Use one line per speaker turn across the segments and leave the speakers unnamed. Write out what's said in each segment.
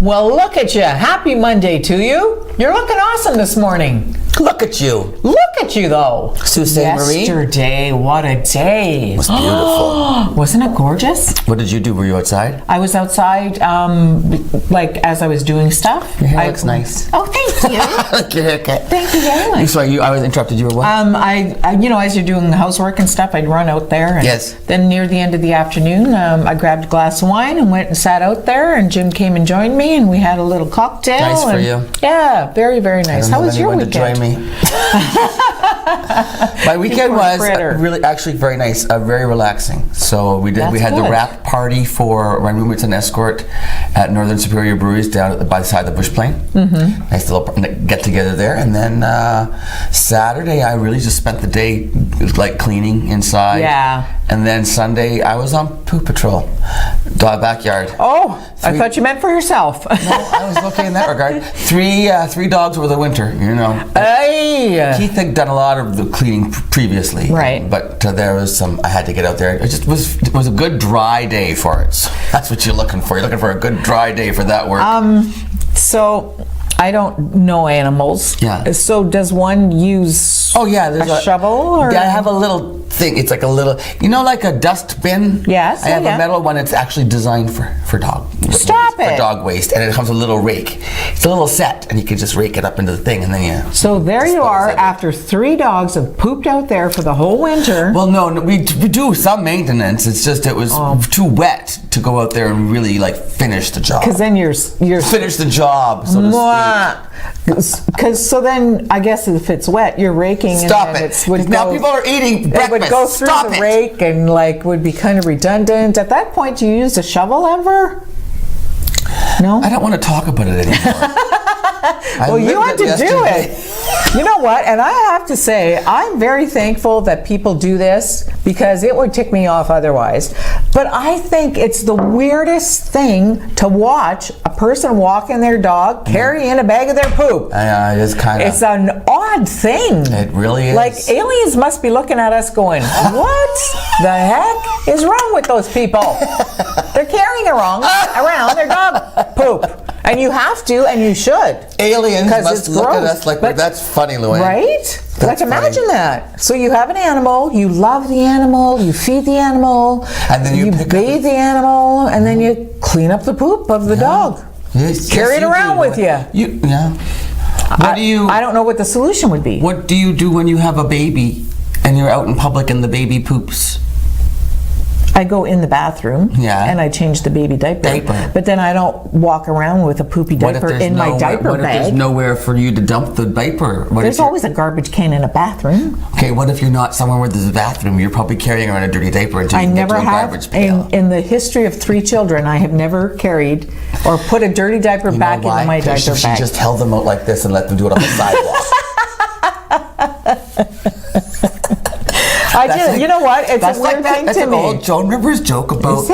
Well, look at you. Happy Monday to you. You're looking awesome this morning.
Look at you.
Look at you, though.
Sault Marie.
Yesterday, what a day.
It was beautiful.
Wasn't it gorgeous?
What did you do? Were you outside?
I was outside, like, as I was doing stuff.
Your hair looks nice.
Oh, thank you.
I like your haircut.
Thank you very much.
Sorry, I was interrupted. You were what?
I as you're doing the housework and stuff, I'd run out there. And
Yes.
Then near the end of the afternoon, I grabbed a glass of wine and went and sat out there, and Jim came and joined me, and we had a little cocktail.
Nice for you.
Yeah, very, very nice. How was your weekend?
To join me. My weekend was actually very nice, very relaxing. So we had the wrap party for my roommates and escort at Northern Superior Breweries down by the side of the Bush Plain. Mm-hmm. Nice little get together there, and then Saturday I really just spent the day like cleaning inside.
Yeah.
And then Sunday I was on poop patrol, dog backyard.
Oh, I thought you meant for yourself.
No, I was okay in that regard. Three dogs over the winter, you know.
Hey.
Keith had done a lot of the cleaning previously,
right?
But there was some. I had to get out there. It was a good dry day for it. So that's what you're looking for. You're looking for a good dry day for that work.
So I don't know animals.
Yeah.
So does one use?
Oh yeah, there's
a shovel. Or?
Yeah, I have a little thing. It's like a little, like a dust bin.
Yes.
I have a metal one. It's actually designed for dog.
Stop it.
For dog waste, and it comes with a little rake. It's a little set, and you can just rake it up into the thing, and then
So there you are. After 3 dogs have pooped out there for the whole winter.
Well, no, we do some maintenance. It's just it was too wet to go out there and really like finish the job.
Because then you're
finish the job, so to speak.
Because so then I guess if it's wet, you're raking.
Stop it! Now people are eating breakfast.
It would go through the rake and would be kind of redundant. At that point, do you use a shovel ever? No?
I don't want to talk about it anymore.
Well, you had to do it. You know what? And I have to say, I'm very thankful that people do this because it would tick me off otherwise. But I think it's the weirdest thing to watch a person walking their dog carry in a bag of their poop.
It is kind of.
It's an odd thing.
It really is.
Like aliens must be looking at us going, what the heck is wrong with those people? They're carrying around their dog poop. And you have to, and you should.
Aliens must look at us like that's funny, Luann.
Right? Like imagine that. So you have an animal, you love the animal, you feed the animal,
and then you
bathe the animal, and then you clean up the poop of the dog.
Yes,
carry it around with you.
I don't
know what the solution would be.
What do you do when you have a baby and you're out in public and the baby poops?
I go in the bathroom and I change the baby diaper. But then I don't walk around with a poopy diaper in my diaper bag.
What if there's nowhere for you to dump the diaper?
There's always a garbage can in a bathroom.
Okay, what if you're not somewhere where there's a bathroom? You're probably carrying around a dirty diaper until you get to a garbage pail.
In the history of 3 children, I have never carried or put a dirty diaper back into my diaper bag.
She just held them out like this and let them do it on the sidewalk.
I did. You know what? It's a weird thing to me.
That's an old Joan Rivers joke about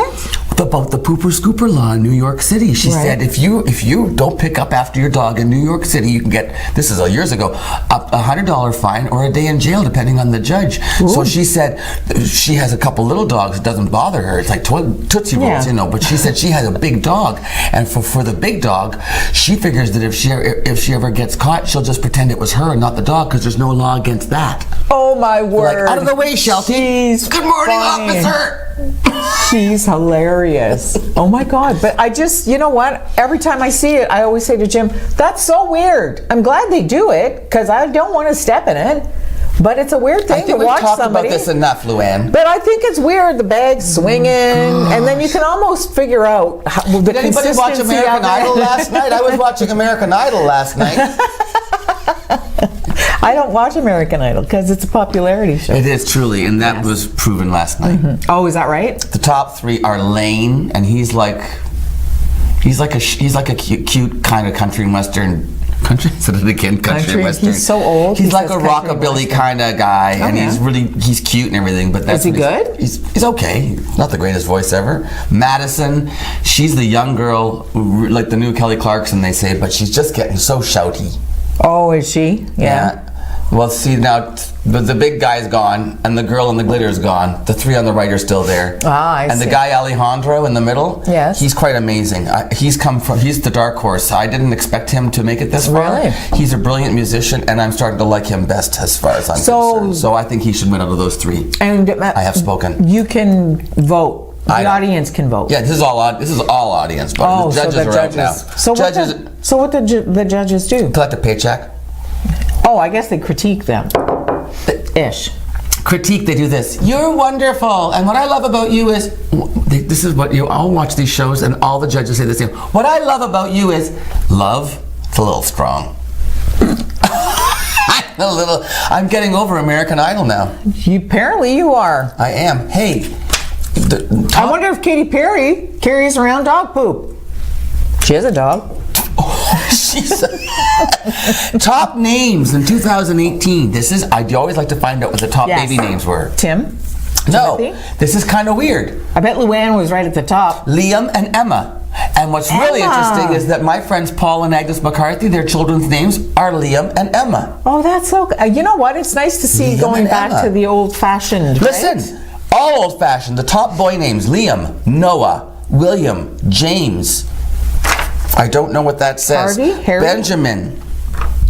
the pooper scooper law in New York City. She said if you don't pick up after your dog in New York City, you can get, this is years ago, a $100 fine or a day in jail depending on the judge. Ooh. So she said she has a couple little dogs. It doesn't bother her. It's like Tootsie Rolls, But she said she has a big dog, and for the big dog, she figures that if she ever gets caught, she'll just pretend it was her and not the dog because there's no law against that.
Oh my word!
Like, out of the way, Shelty. Good morning, officer.
She's hilarious. Oh my God. But I just, you know what? Every time I see it, I always say to Jim, that's so weird. I'm glad they do it because I don't want to step in it. But it's a weird thing to watch somebody.
I think we've talked about this enough, Luann.
But I think it's weird, the bag swinging, and then you can almost figure out the
Did anybody watch American Idol last night? I was watching American Idol last night.
I don't watch American Idol because it's a popularity show.
It is truly, and that was proven last night.
Mm-hmm. Oh, is that right?
The top 3 are Lane, and he's like a cute kind of country and western. Country? Said it again. Country and western.
He's so old.
He's like a rockabilly kind of guy, and he's cute and everything. But that's
is he good?
He's okay. Not the greatest voice ever. Madison, she's the young girl, like the new Kelly Clarkson, they say, but she's just getting so shouty.
Oh, is she? Yeah.
Well, see, now the big guy's gone, and the girl in the glitter is gone. The three on the right are still there.
I
and
see.
the guy Alejandro in the middle,
yes,
he's quite amazing. He's the dark horse. I didn't expect him to make it this far.
Really?
He's a brilliant musician, and I'm starting to like him best as far as I'm concerned. So I think he should win out of those three.
And
I have spoken.
You can vote. The audience can vote.
Yeah, this is all audience, but the judges are out now.
So what did the judges do?
Collect a paycheck.
Oh, I guess they critique them. Ish.
Critique, they do this. You're wonderful, and what I love about you is, this is what you all watch these shows, and all the judges say the same. What I love about you is love. It's a little strong. I'm getting over American Idol now.
Apparently you are.
I am. Hey.
I wonder if Katy Perry carries around dog poop. She has a dog.
Top names in 2018. I always like to find out what the top baby names were.
Tim?
No,
Timothy?
This is kind of weird.
I bet Luann was right at the top.
Liam and Emma. And what's really interesting is that my friends Paul and Agnes McCarthy, their children's names are Liam and Emma.
Oh, that's so. You know what? It's nice to see
Liam
going
and
back
Emma.
to the old-fashioned.
Listen,
right?
all old-fashioned. The top boy names: Liam, Noah, William, James. I don't know what that says.
Harry?
Benjamin.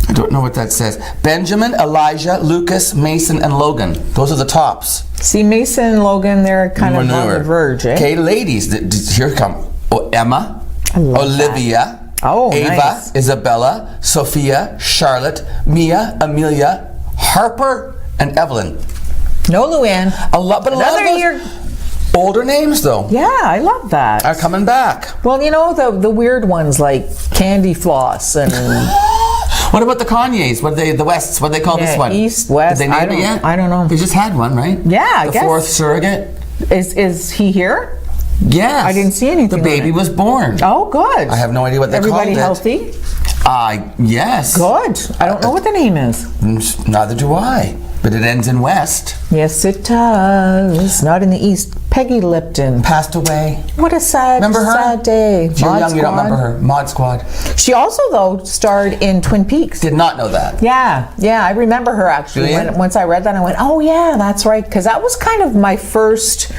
I don't know what that says. Benjamin, Elijah, Lucas, Mason, and Logan. Those are the tops.
See, Mason and Logan, they're kind of on the verge, eh?
Okay, ladies, here come Emma, Olivia, Ava,
nice.
Isabella, Sophia, Charlotte, Mia, Amelia, Harper, and Evelyn.
No, Luann.
A lot of those older names, though.
Yeah, I love that.
Are coming back.
Well, you know, the weird ones like Candy Floss and...
What about the Kanyes? What are they? The Wests? What do they call this one?
East, West.
Did they name it yet?
I don't know.
They just had one, right?
Yeah, I guess.
The fourth surrogate.
Is he here?
Yes.
I didn't see anything.
The baby was born.
Oh, good.
I have no idea what they called it.
Everybody healthy?
Yes.
Good. I don't know what the name is.
Neither do I. But it ends in West.
Yes, it does. Not in the East. Peggy Lipton.
Passed away.
What a sad day.
If you're young, you don't remember her. Mod Squad.
She also, though, starred in Twin Peaks.
Did not know that.
Yeah, I remember her, actually. Once I read that, I went, oh, yeah, that's right. Because that was kind of my first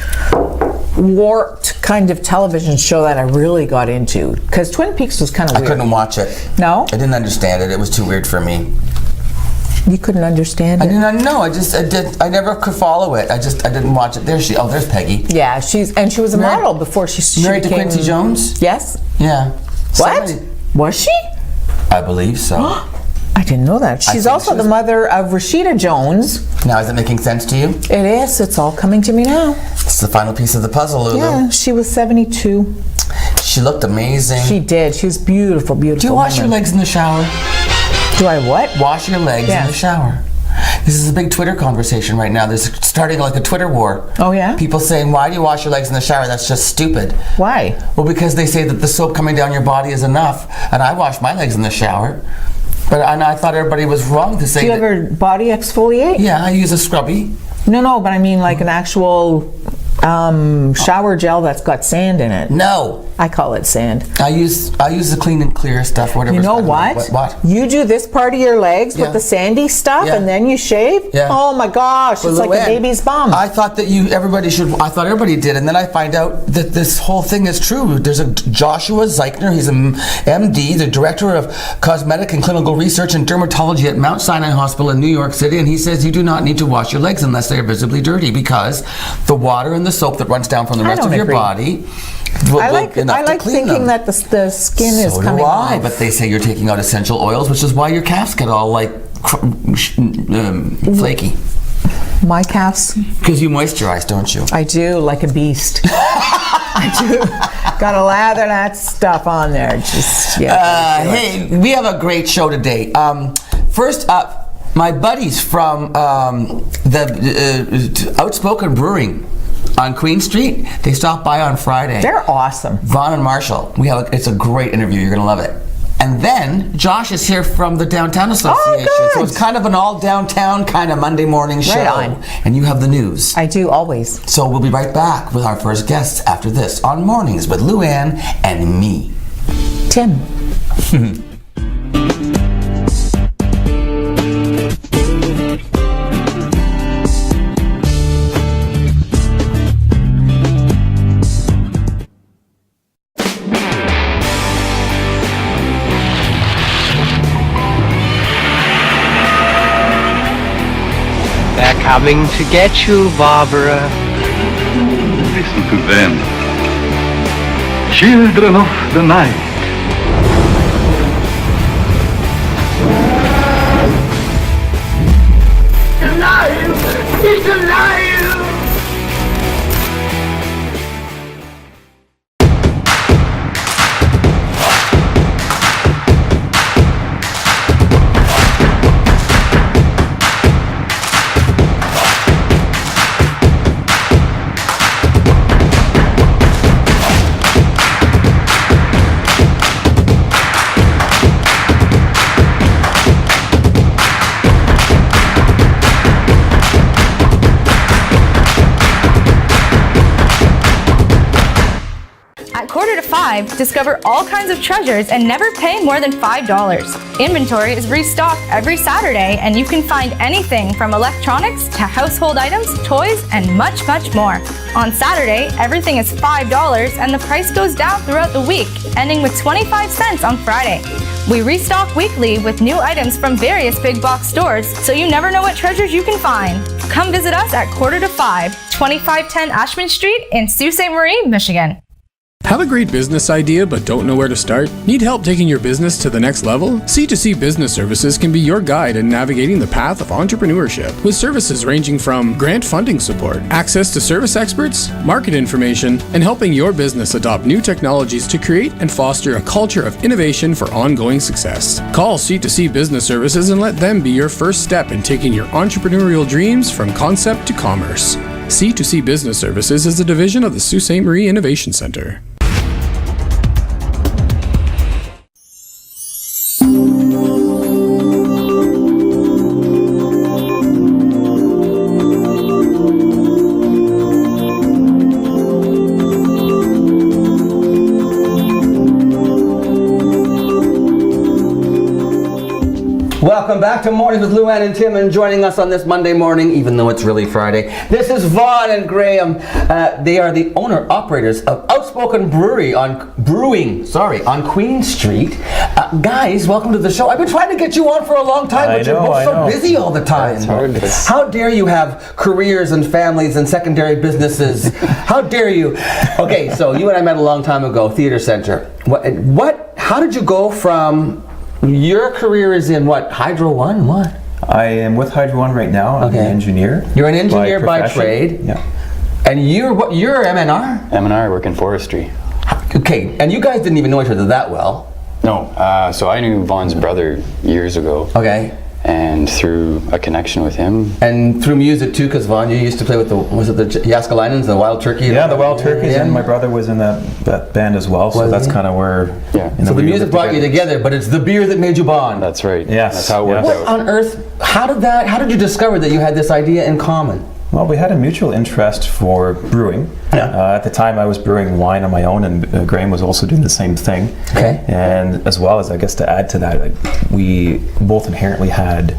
warped kind of television show that I really got into. Because Twin Peaks was kind of weird.
I couldn't watch it.
No?
I didn't understand it. It was too weird for me.
You couldn't understand it?
I didn't know. I never could follow it. I didn't watch it. There's Peggy.
Yeah, she was a model before she
married
became...
to Quincy Jones?
Yes.
Yeah.
What? Was she?
I believe so.
I didn't know that. She's also the mother of Rashida Jones.
Now, is it making sense to you?
It is. It's all coming to me now.
It's the final piece of the puzzle, Lulu.
Yeah, she was 72.
She looked amazing.
She did. She was beautiful, beautiful.
Do you wash your legs in the shower?
Do I what?
Wash your legs in the shower. This is a big Twitter conversation right now. There's starting like a Twitter war.
Oh, yeah?
People saying, why do you wash your legs in the shower? That's just stupid.
Why?
Well, because they say that the soap coming down your body is enough. And I wash my legs in the shower. And I thought everybody was wrong to say that.
Do you ever body exfoliate?
Yeah, I use a scrubby.
No, but I mean like an actual shower gel that's got sand in it.
No.
I call it sand.
I use the clean and clear stuff, whatever.
You know what?
What?
You do this part of your legs with the sandy stuff and then you shave?
Yeah.
Oh my gosh, it's like a baby's bum.
I thought that I thought everybody did, and then I find out that this whole thing is true. There's a Joshua Zeichner, he's an MD, the Director of Cosmetic and Clinical Research and Dermatology at Mount Sinai Hospital in New York City, and he says you do not need to wash your legs unless they are visibly dirty because the water and the soap that runs down from the rest of your body I like
thinking that the skin is coming off.
So do I, but they say you're taking out essential oils, which is why your calves get all like flaky.
My calves?
Because you moisturize, don't you?
I do, like a beast. I do. Gotta lather that stuff on there.
Hey, we have a great show today. First up, my buddies from the Outspoken Brewing on Queen Street, they stopped by on Friday.
They're awesome.
Vaughn and Marshall. It's a great interview. You're going to love it. And then Josh is here from the Downtown Association.
Oh,
so it's kind of an all downtown kind of Monday morning show.
Right on.
And you have the news.
I do, always.
So we'll be right back with our first guests after this on Mornings with Luann and me.
Tim.
Coming to get you, Barbara.
Listen to them. Children of the night. Alive! It's alive!
At 4:45, discover all kinds of treasures and never pay more than $5. Inventory is restocked every Saturday, and you can find anything from electronics to household items, toys, and much, much more. On Saturday, everything is $5, and the price goes down throughout the week, ending with 25 cents on Friday. We restock weekly with new items from various big box stores, so you never know what treasures you can find. Come visit us at 4:45, 2510 Ashman Street in Sault Ste. Marie, Michigan.
Have a great business idea but don't know where to start? Need help taking your business to the next level? C2C Business Services can be your guide in navigating the path of entrepreneurship, with services ranging from grant funding support, access to service experts, market information, and helping your business adopt new technologies to create and foster a culture of innovation for ongoing success. Call C2C Business Services and let them be your first step in taking your entrepreneurial dreams from concept to commerce. C2C Business Services is a division of the Sault Ste. Marie Innovation Center.
Welcome back to Mornings with Luann and Tim, and joining us on this Monday morning, even though it's really Friday, this is Vaughn and Graham. They are the owner-operators of Outspoken Brewing on Queen Street. Guys, welcome to the show. I've been trying to get you on for a long time, but you're both so busy all the time.
It's hard.
How dare you have careers and families and secondary businesses? How dare you? Okay, so you and I met a long time ago, Theater Center. How did you go from... Your career is in what? Hydro One? What?
I am with Hydro One right now. I'm an engineer.
You're an engineer by trade?
Yeah.
And you're MNR?
M&R, I work in forestry.
Okay, and you guys didn't even know each other that well?
No, so I knew Vaughn's brother years ago.
Okay.
And through a connection with him.
And through music too, because Vaughn, you used to play with the Yaskalinans, the Wild Turkey?
Yeah, the Wild Turkeys, and my brother was in that band as well, so that's kind of where...
Yeah.
So the music brought you together, but it's the beer that made you bond.
That's right.
Yes.
That's how it worked out.
What on earth, how did you discover that you had this idea in common?
Well, we had a mutual interest for brewing.
Yeah.
At the time, I was brewing wine on my own, and Graham was also doing the same thing.
Okay.
And as well as, I guess, to add to that, we both inherently had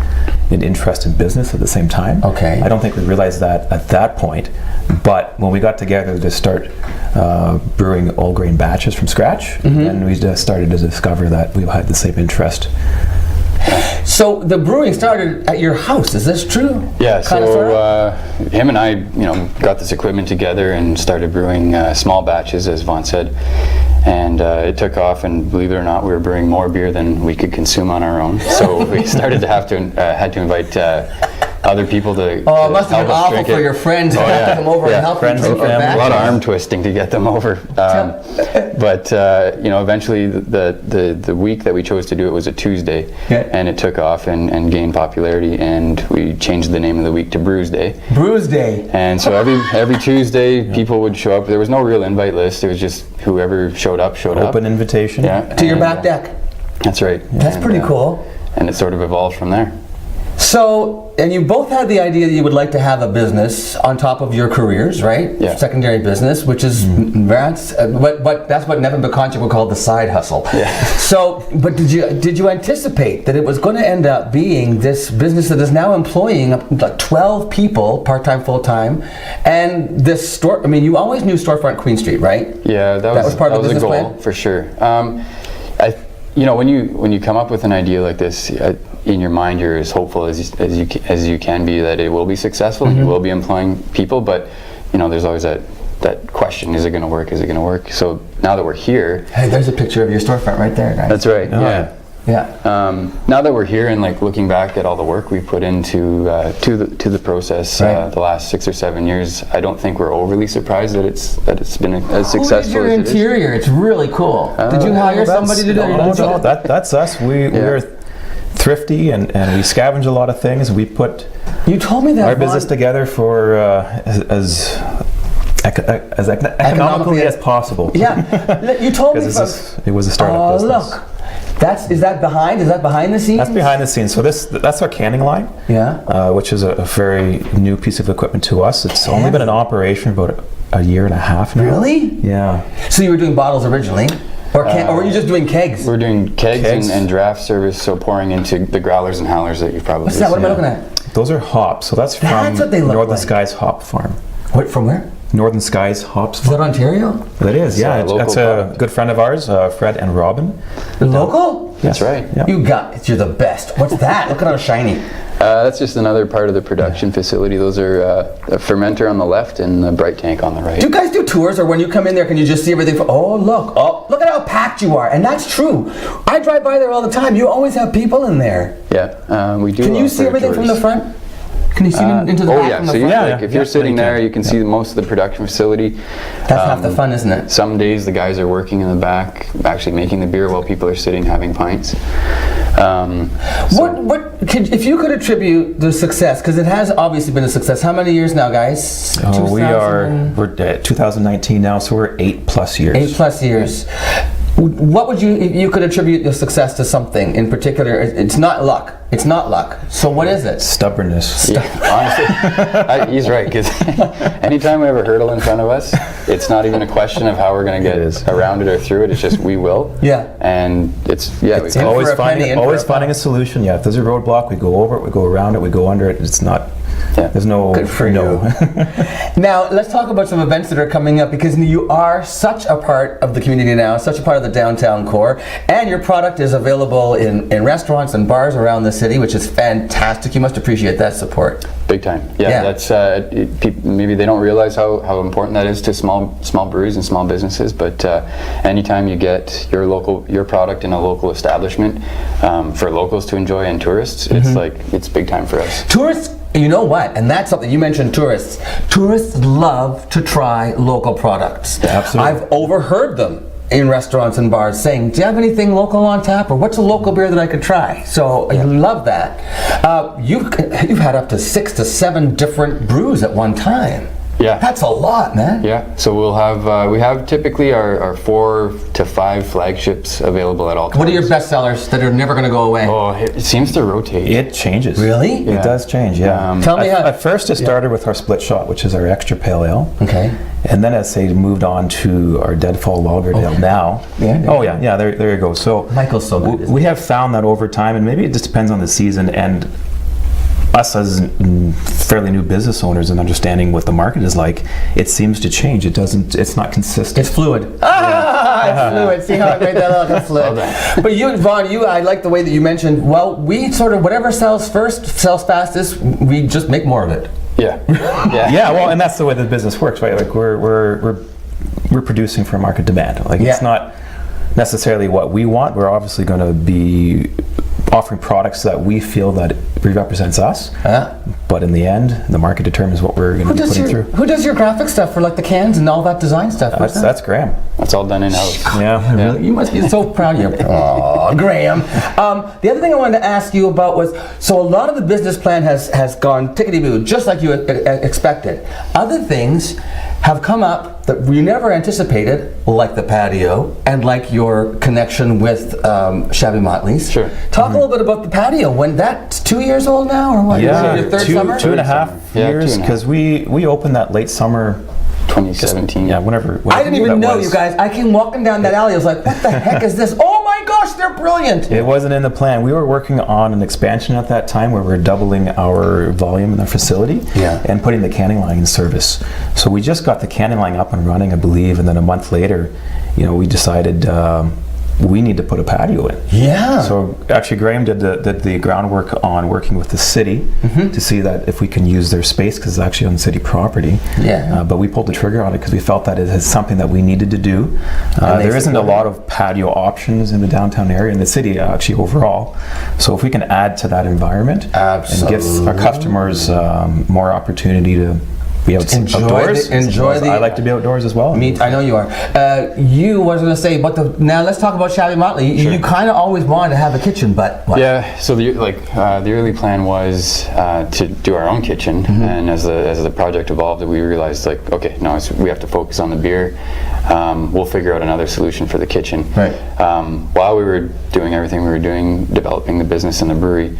an interest in business at the same time.
Okay.
I don't think we realized that at that point, but when we got together to start brewing all grain batches from scratch, and we just started to discover that we had the same interest.
So the brewing started at your house, is this true?
Yeah, so him and I, got this equipment together and started brewing small batches, as Vaughn said. And it took off, and believe it or not, we were brewing more beer than we could consume on our own. So we started to had to invite other people to
Oh, it must have been awful for your friends to have to come over and help
friends
you
and
drink your
family.
A lot of
batches.
arm twisting to get them over. But eventually the week that we chose to do it was a Tuesday, and it took off and gained popularity, and we changed the name of the week to Brews Day.
Brews Day.
And so every Tuesday people would show up. There was no real invite list. It was just whoever showed up.
Open invitation.
Yeah.
To your back deck.
That's right.
That's pretty cool.
And it sort of evolved from there.
So, and you both had the idea that you would like to have a business on top of your careers, right?
Yeah.
Secondary business, which is that's what Nevin Bekonchik would call the side hustle.
Yeah.
So, but did you anticipate that it was going to end up being this business that is now employing like 12 people, part-time, full-time, and this store? I mean, you always knew storefront Queen Street, right?
Yeah, that was
part of the business
goal
plan?
for sure. When you come up with an idea like this, in your mind you're as hopeful as you can be that it will be successful and you will be employing people, but there's always that question, is it going to work? Is it going to work? So now that we're here,
Hey, there's a picture of your storefront right there, guys.
that's right.
Yeah.
Now that we're here and like looking back at all the work we put into to the process the last 6 or 7 years, I don't think we're overly surprised that it's been as successful
your
as it is.
interior? It's really cool. Did you hire somebody to do it?
No, that's us. We're thrifty and we scavenge a lot of things. We put
You told me that
our business together for as economically as possible.
Yeah, you told me.
It was a startup business.
Look. Is that behind the scenes?
That's behind the scenes. So that's our canning line.
Yeah.
Which is a very new piece of equipment to us. It's only been in operation about a year and a half now.
Really?
Yeah.
So you were doing bottles originally, or were you just doing kegs?
We're doing kegs. And draft service, so pouring into the growlers and howlers that you've probably
What's that? What am I
seen.
looking at?
Those are hops. So that's from
what they look
Northern
like.
Skies Hop Farm.
What, from where?
Northern Skies Hops
Is that
Farm.
Ontario?
That is, yeah.
a local
That's a
product.
good friend of ours, Fred and Robin.
Local?
That's right.
Yeah.
You're the best. What's that? Look at how shiny.
That's just another part of the production facility. Those are a fermenter on the left and the bright tank on the right.
Do you guys do tours, or when you come in there, can you just see everything? Look at how packed you are, and that's true. I drive by there all the time. You always have people in there.
Yeah, we do.
Can you see everything from the front? Can you see into the back from the
so
front?
if you're sitting there, you can see most of the production facility.
That's half the fun, isn't it?
Some days the guys are working in the back, actually making the beer while people are sitting having pints.
If you could attribute the success, because it has obviously been a success. How many years now, guys?
We're at 2019 now, so we're 8+ years.
8+ years. What would if you could attribute the success to something in particular? It's not luck. It's not luck. So what is it?
Stubbornness.
Yeah, honestly, he's right, because anytime we have a hurdle in front of us, it's not even a question of how we're going to get around it or through it. It's just we will.
Yeah.
And it's
always finding a solution. Yeah, if there's a roadblock, we go over it, we go around it, we go under it. It's not.
Yeah.
There's no.
Good for you. Now let's talk about some events that are coming up, because you are such a part of the community now, such a part of the downtown core, and your product is available in restaurants and bars around the city, which is fantastic. You must appreciate that support.
Big time. Yeah. That's maybe they don't realize how important that is to small breweries and small businesses. But anytime you get your product in a local establishment for locals to enjoy and tourists, it's big time for us.
Tourists. You know what? And that's something you mentioned. Tourists. Tourists love to try local products.
Absolutely.
I've overheard them in restaurants and bars saying, "Do you have anything local on tap?" or "What's a local beer that I could try?" So I love that. You've had up to 6 to 7 different brews at one time.
Yeah.
That's a lot, man.
Yeah. So we have typically our 4 to 5 flagships available at all times.
What are your best sellers that are never going to go away?
Oh, it seems to rotate.
It changes.
Really?
It does change. Yeah.
Tell me how.
At first, it started with our split shot, which is our extra pale ale.
Okay.
And then as they moved on to our Deadfall Lager Ale now.
Yeah.
Oh yeah. There you go. So
Michael's so good.
We have found that over time, and maybe it just depends on the season and us as fairly new business owners and understanding what the market is like, it seems to change. It's not consistent.
It's fluid. It's fluid. See how I made that look? It's fluid. But you, Vaughn, I like the way that you mentioned, well, we sort of, whatever sells first, sells fastest, we just make more of it.
Yeah.
Yeah, well, and that's the way the business works, right? Like we're producing for market demand. Like it's not necessarily what we want. We're obviously going to be offering products that we feel that represents us. But in the end, the market determines what we're going to be putting through.
Who does your graphic stuff for like the cans and all that design stuff?
That's Graham.
That's all done in-house.
Yeah.
Really? You must be so proud of you. Oh, Graham. The other thing I wanted to ask you about was, so a lot of the business plan has gone tickety-boo, just like you expected. Other things have come up that you never anticipated, like the patio and like your connection with Shabby Motley's.
Sure.
Talk a little bit about the patio. When that's 2 years old now, or what?
Yeah,
Your third summer?
2.5 years, because we opened that late summer
2017.
Yeah, whenever
I didn't even know,
was.
you guys. I came walking down that alley. I was like, what the heck is this? Oh my gosh, they're brilliant.
It wasn't in the plan. We were working on an expansion at that time where we were doubling our volume in the facility and putting the canning line in service. So we just got the canning line up and running, I believe, and then a month later, we decided we need to put a patio in.
Yeah.
So actually Graham did the groundwork on working with the city to see that if we can use their space, because it's actually on city property.
Yeah.
But we pulled the trigger on it because we felt that it is something that we needed to do. There isn't a lot of patio options in the downtown area, in the city actually overall. So if we can add to that environment and give our customers more opportunity to be outdoors. I like to be outdoors as well.
I know you are. You was going to say, now let's talk about Shabby Motley.
Sure.
You kind of always wanted to have a kitchen, but what?
Yeah. So the early plan was to do our own kitchen, and as the project evolved, we realized okay, no, we have to focus on the beer. We'll figure out another solution for the kitchen.
Right.
While we were doing everything we were doing, developing the business and the brewery,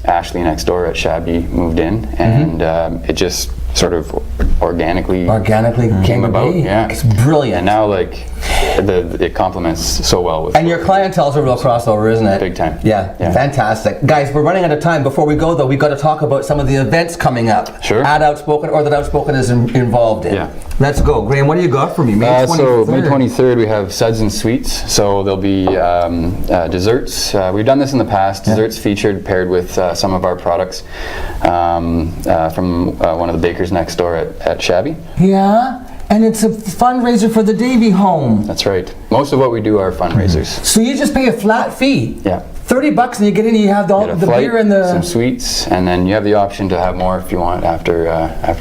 Ashley next door at Shabby moved in, and it just sort of organically
came
about.
Be.
Yeah,
It's brilliant.
And now it complements so well with.
And your clientele's a real crossover, isn't it?
Big time.
Yeah, fantastic. Guys, we're running out of time. Before we go, though, we've got to talk about some of the events coming up.
Sure.
At Outspoken, or that Outspoken is involved in.
Yeah.
Let's go. Graham, what do you got for me? May 23rd.
So May 23rd, we have Suds and Sweets. So there'll be desserts. We've done this in the past. Desserts featured, paired with some of our products from one of the bakers next door at Shabby.
Yeah. And it's a fundraiser for the Davy home.
That's right. Most of what we do are fundraisers.
So you just pay a flat fee.
Yeah.
$30 and you get in and you have all the
flight,
beer and
some sweets, and then you have the option to have more if you want after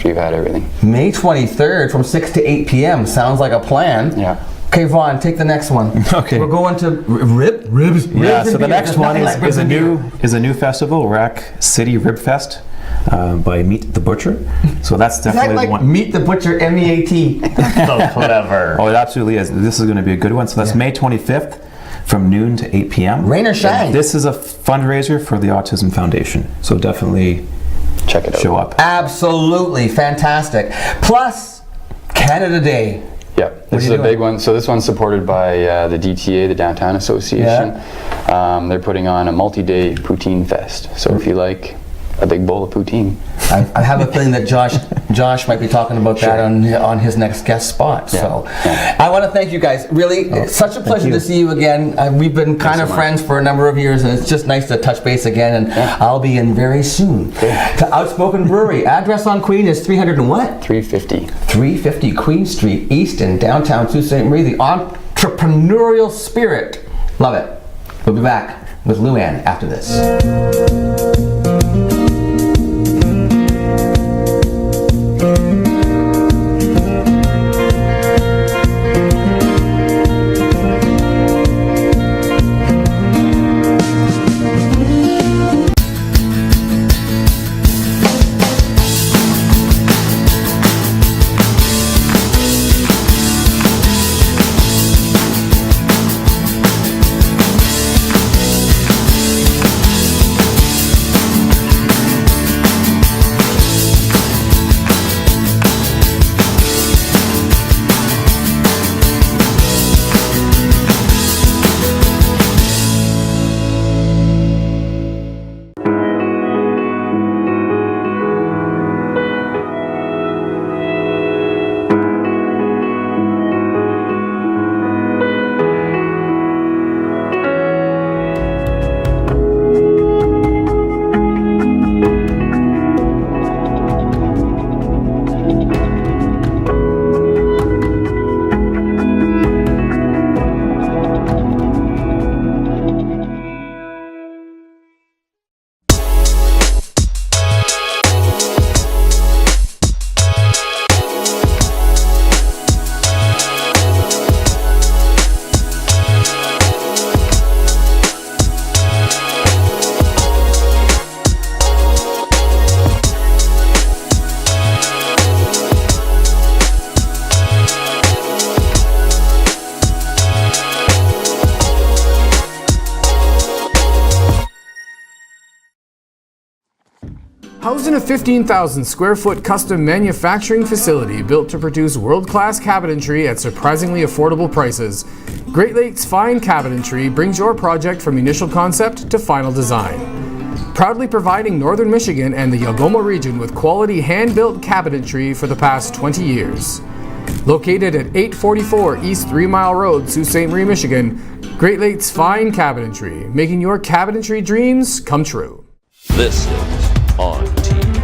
you've had everything.
May 23rd from 6 to 8 p.m. Sounds like a plan.
Yeah.
Okay, Vaughn, take the next one.
Okay.
We're going to ribs.
Yeah. So the next one is a
new
new festival, Rack City Rib Fest. By Meat the Butcher. So that's definitely
like
one.
Meet the Butcher, MEAT.
So clever. Oh, it absolutely is. This is going to be a good one. So that's May 25th from noon to 8 p.m.
Rain or shine.
And this is a fundraiser for the Autism Foundation. So definitely
check it out.
Show up.
Absolutely fantastic. Plus, Canada Day.
Yep, this is a big one. So this one's supported by the DTA, the Downtown Association.
Yeah.
They're putting on a multi-day poutine fest. So if you like a big bowl of poutine.
I have a feeling that Josh might be talking about that on his next guest spot.
Yeah.
So I want to thank you guys. Really, it's such a pleasure to see you again. We've been kind of friends for a number of years, and it's just nice to touch base again. And I'll be in very soon. To Outspoken Brewery. Address on Queen is 300 and what?
350.
350 Queen Street East in downtown Sault Ste. Marie. The entrepreneurial spirit. Love it. We'll be back with Luann after this.
Housed in a 15,000 square foot custom manufacturing facility built to produce world-class cabinetry at surprisingly affordable prices, Great Lakes Fine Cabinetry brings your project from initial concept to final design. Proudly providing Northern Michigan and the Algoma region with quality hand-built cabinetry for the past 20 years. Located at 844 East 3 Mile Road, Sault Ste. Marie, Michigan, Great Lakes Fine Cabinetry, making your cabinetry dreams come true.
This is ONNtv.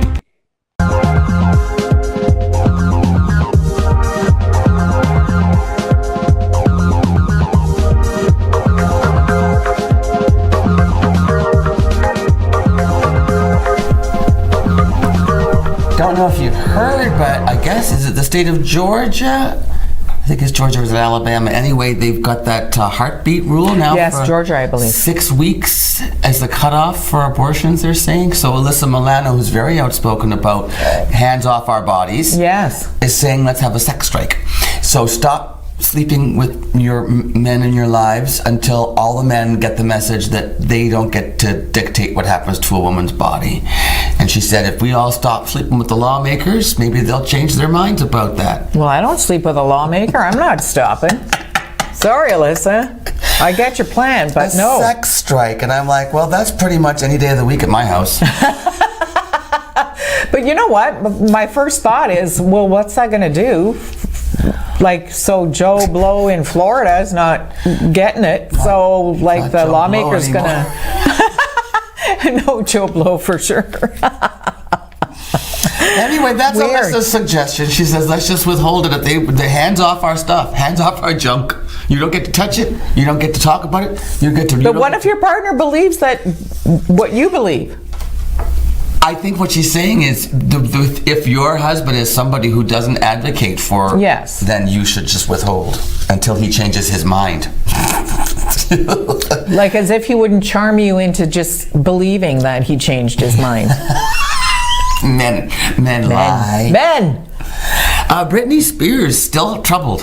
Don't know if you've heard, but I guess, is it the state of Georgia? I think it's Georgia or is it Alabama? Anyway, they've got that heartbeat rule now.
Yes,
for
Georgia, I believe.
6 weeks as the cutoff for abortions, they're saying. So Alyssa Milano, who's very outspoken about hands off our bodies,
Yes.
is saying let's have a sex strike. So stop sleeping with your men in your lives until all the men get the message that they don't get to dictate what happens to a woman's body. And she said if we all stop sleeping with the lawmakers, maybe they'll change their minds about that.
Well, I don't sleep with a lawmaker. I'm not stopping. Sorry, Alyssa. I get your plan, but
A
no.
sex strike. And I'm like, well, that's pretty much any day of the week at my house.
But you know what? My first thought is, well, what's that going to do? Like, so Joe Blow in Florida is not getting it. So, like,
Not
the
Joe
lawmaker's
Blow
going to... No, Joe Blow for sure.
Anyway, that's
Weird.
Alyssa's suggestion. She says, let's just withhold it. If they hands off our stuff, hands off our junk. You don't get to touch it. You don't get to talk about it. You get to.
But what if your partner believes that what you believe?
I think what she's saying is, if your husband is somebody who doesn't advocate for,
Yes.
then you should just withhold until he changes his mind.
Like as if he wouldn't charm you into just believing that he changed his mind.
Men lie.
Men!
Britney Spears still troubled.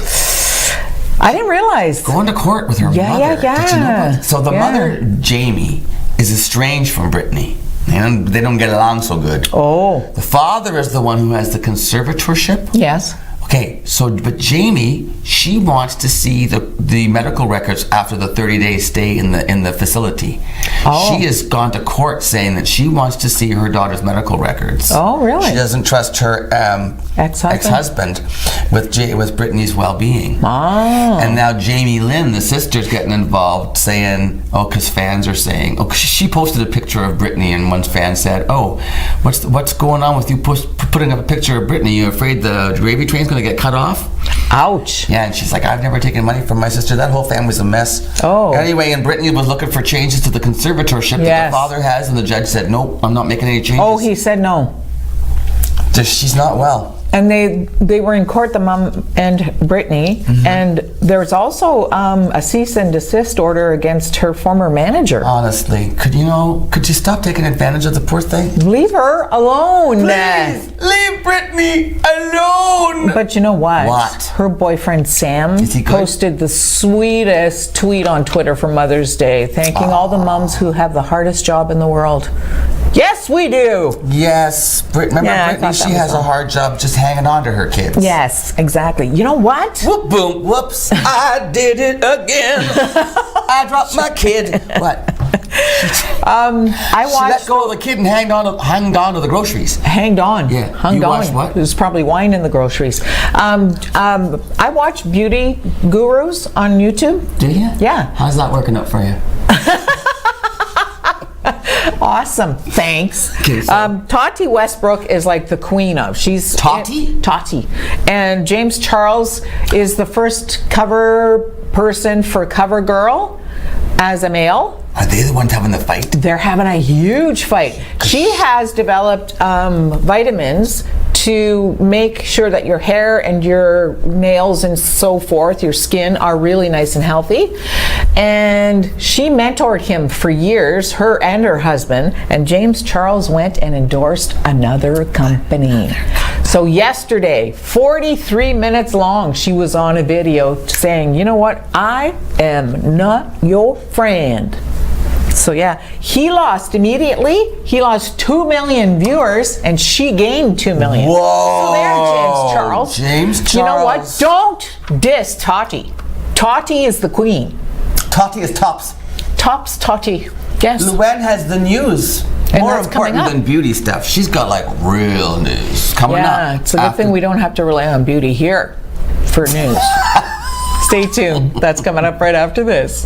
I didn't realize.
Going to court with her mother.
Yeah.
Did you know about it? So the mother, Jamie, is estranged from Britney. And they don't get along so good.
Oh.
The father is the one who has the conservatorship.
Yes.
Okay, but Jamie, she wants to see the medical records after the 30-day stay in the facility.
Oh.
She has gone to court saying that she wants to see her daughter's medical records.
Oh, really?
She doesn't trust her ex-husband with Brittany's well-being.
Oh.
And now Jamie Lynn, the sister's getting involved, saying, because fans are saying, she posted a picture of Brittany, and one fan said, what's going on with you putting up a picture of Brittany? You afraid the gravy train's going to get cut off?
Ouch.
Yeah, and she's like, I've never taken money from my sister. That whole family's a mess.
Oh.
Anyway, and Brittany was looking for changes to the conservatorship that the father has, and the judge said, nope, I'm not making any changes.
Oh, he said no.
She's not well.
And they were in court, the mom and Brittany, and there's also a cease and desist order against her former manager.
Honestly, could you stop taking advantage of the poor thing?
Leave her alone.
Please, leave Brittany alone.
But you know what?
What?
Her boyfriend Sam
Is he good?
posted the sweetest tweet on Twitter for Mother's Day, thanking all the moms who have the hardest job in the world. Yes, we do.
Yes, remember
Yeah, I
Brittany?
thought that
She
was
has a
fun.
hard job just hanging on to her kids.
Yes, exactly. You know what?
Whoop, boom, whoops! I did it again. I dropped my kid. What?
I
She
watched.
let go of the kid and hanged on to the groceries.
Hanged on.
Yeah.
Hung
You
on.
watched what?
There's probably wine in the groceries. I watch beauty gurus on YouTube.
Do you?
Yeah.
How's that working out for you?
Awesome. Thanks.
Okay, so-
Tati Westbrook is like the queen of. She's
Tati?
Tati. And James Charles is the first cover person for CoverGirl as a male.
Are they the ones having the fight?
They're having a huge fight. She has developed vitamins to make sure that your hair and your nails and so forth, your skin, are really nice and healthy. And she mentored him for years, her and her husband, and James Charles went and endorsed another company. So yesterday, 43 minutes long, she was on a video saying, you know what, I am not your friend. So yeah, he lost immediately. He lost 2 million viewers, and she gained 2 million.
Whoa!
So there, James Charles.
James Charles.
You know what? Don't diss Tati. Tati is the queen.
Tati is tops.
Tops Tati. Yes.
Luann has the news.
And
More
that's coming
important
up.
than beauty stuff. She's got like real news coming up.
Yeah, it's a good thing we don't have to rely on beauty here. for news. Stay tuned. That's coming up right after this.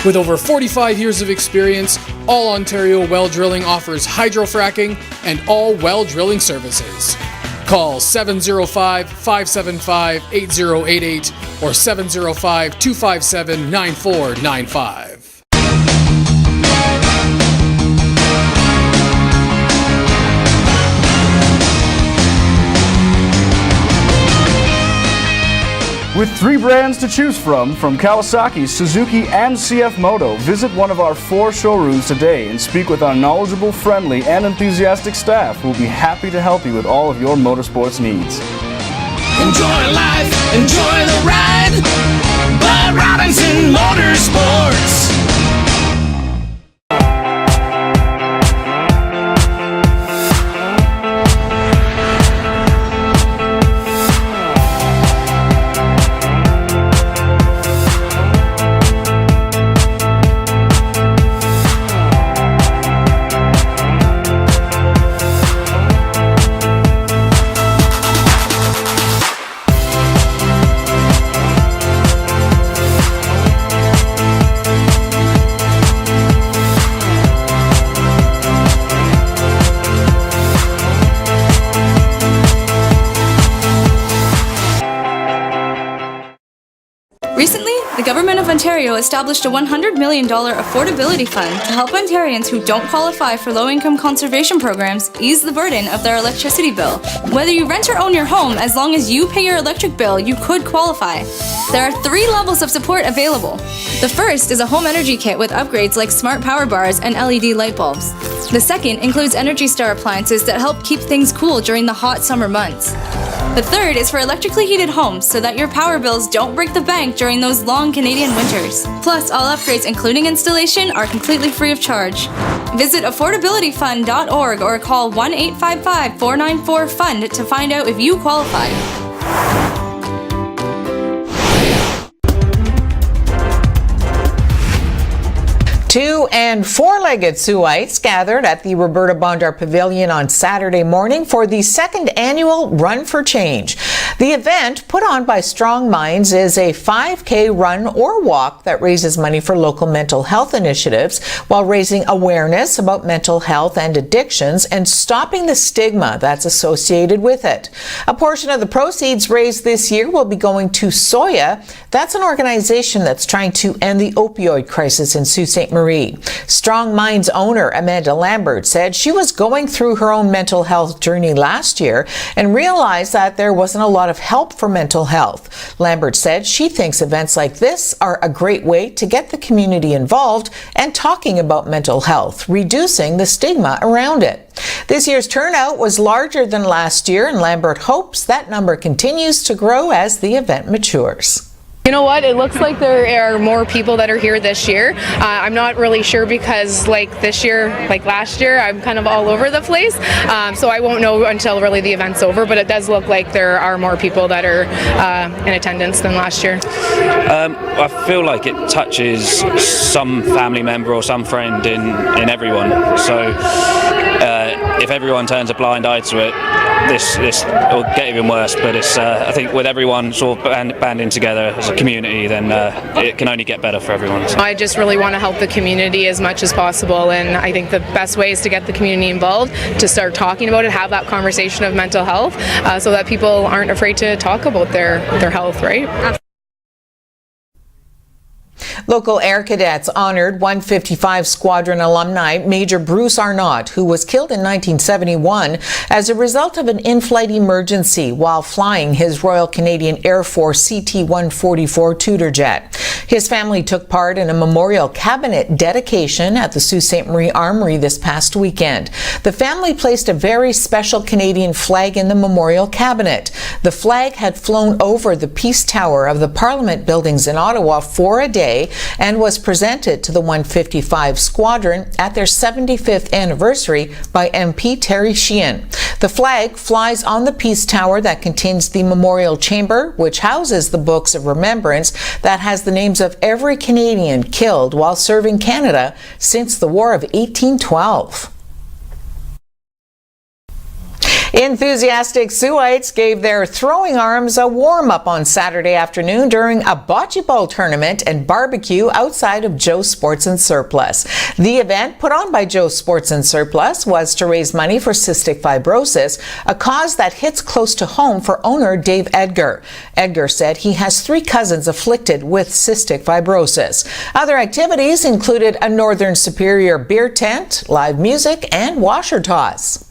With over 45 years of experience, All Ontario Well Drilling offers hydrofracking and all well drilling services. Call 705-575-8088 or 705-257-9495.
With 3 brands to choose from Kawasaki, Suzuki, and CF Moto, visit one of our 4 showrooms today and speak with our knowledgeable, friendly, and enthusiastic staff who will be happy to help you with all of your motorsports needs.
Enjoy life, enjoy the ride, Bud Robinson Motorsports.
Recently, the Government of Ontario established a $100 million Affordability Fund to help Ontarians who don't qualify for low-income conservation programs ease the burden of their electricity bill. Whether you rent or own your home, as long as you pay your electric bill, you could qualify. There are 3 levels of support available. The first is a home energy kit with upgrades like smart power bars and LED light bulbs. The second includes Energy Star appliances that help keep things cool during the hot summer months. The third is for electrically heated homes so that your power bills don't break the bank during those long Canadian winters. Plus, all upgrades, including installation, are completely free of charge. Visit affordabilityfund.org or call 1-855-494-FUND to find out if you qualify.
2- and 4-legged Saultites gathered at the Roberta Bondar Pavilion on Saturday morning for the 2nd annual Run for Change. The event, put on by Strong Minds, is a 5K run or walk that raises money for local mental health initiatives while raising awareness about mental health and addictions and stopping the stigma that's associated with it. A portion of the proceeds raised this year will be going to Soya. That's an organization that's trying to end the opioid crisis in Sault Ste. Marie. Strong Minds owner Amanda Lambert said she was going through her own mental health journey last year and realized that there wasn't a lot of help for mental health. Lambert said she thinks events like this are a great way to get the community involved and talking about mental health, reducing the stigma around it. This year's turnout was larger than last year, and Lambert hopes that number continues to grow as the event matures.
You know what? It looks like there are more people that are here this year. I'm not really sure because like this year, like last year, I'm kind of all over the place. So I won't know until really the event's over, but it does look like there are more people that are in attendance than last year.
I feel like it touches some family member or some friend in everyone. So if everyone turns a blind eye to it, this will get even worse. But it's I think with everyone sort of banding together as a community, then it can only get better for everyone. So.
I just really want to help the community as much as possible, and I think the best way is to get the community involved, to start talking about it, have that conversation of mental health, so that people aren't afraid to talk about their health, right?
Local Air Cadets honored 155 Squadron alumni Major Bruce Arnott, who was killed in 1971 as a result of an in-flight emergency while flying his Royal Canadian Air Force CT-144 Tudor jet. His family took part in a memorial cabinet dedication at the Sault Ste. Marie Armory this past weekend. The family placed a very special Canadian flag in the memorial cabinet. The flag had flown over the Peace Tower of the Parliament buildings in Ottawa for a day and was presented to the 155 Squadron at their 75th anniversary by MP Terry Sheehan. The flag flies on the Peace Tower that contains the memorial chamber, which houses the books of remembrance that has the names of every Canadian killed while serving Canada since the War of 1812. Enthusiastic Saultites gave their throwing arms a warm-up on Saturday afternoon during a bocce ball tournament and barbecue outside of Joe's Sports and Surplus. The event, put on by Joe's Sports and Surplus, was to raise money for cystic fibrosis, a cause that hits close to home for owner Dave Edgar. Edgar said he has 3 cousins afflicted with cystic fibrosis. Other activities included a Northern Superior beer tent, live music, and washer toss.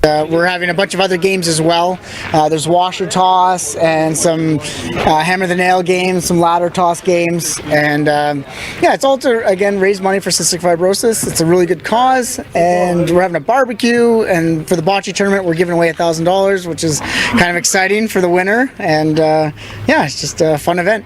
We're having a bunch of other games as well. There's washer toss and some hammer the nail games, some ladder toss games, and yeah, it's all to again raise money for cystic fibrosis. It's a really good cause, and we're having a barbecue. And for the bocce tournament, we're giving away $1,000, which is kind of exciting for the winner. And yeah, it's just a fun event.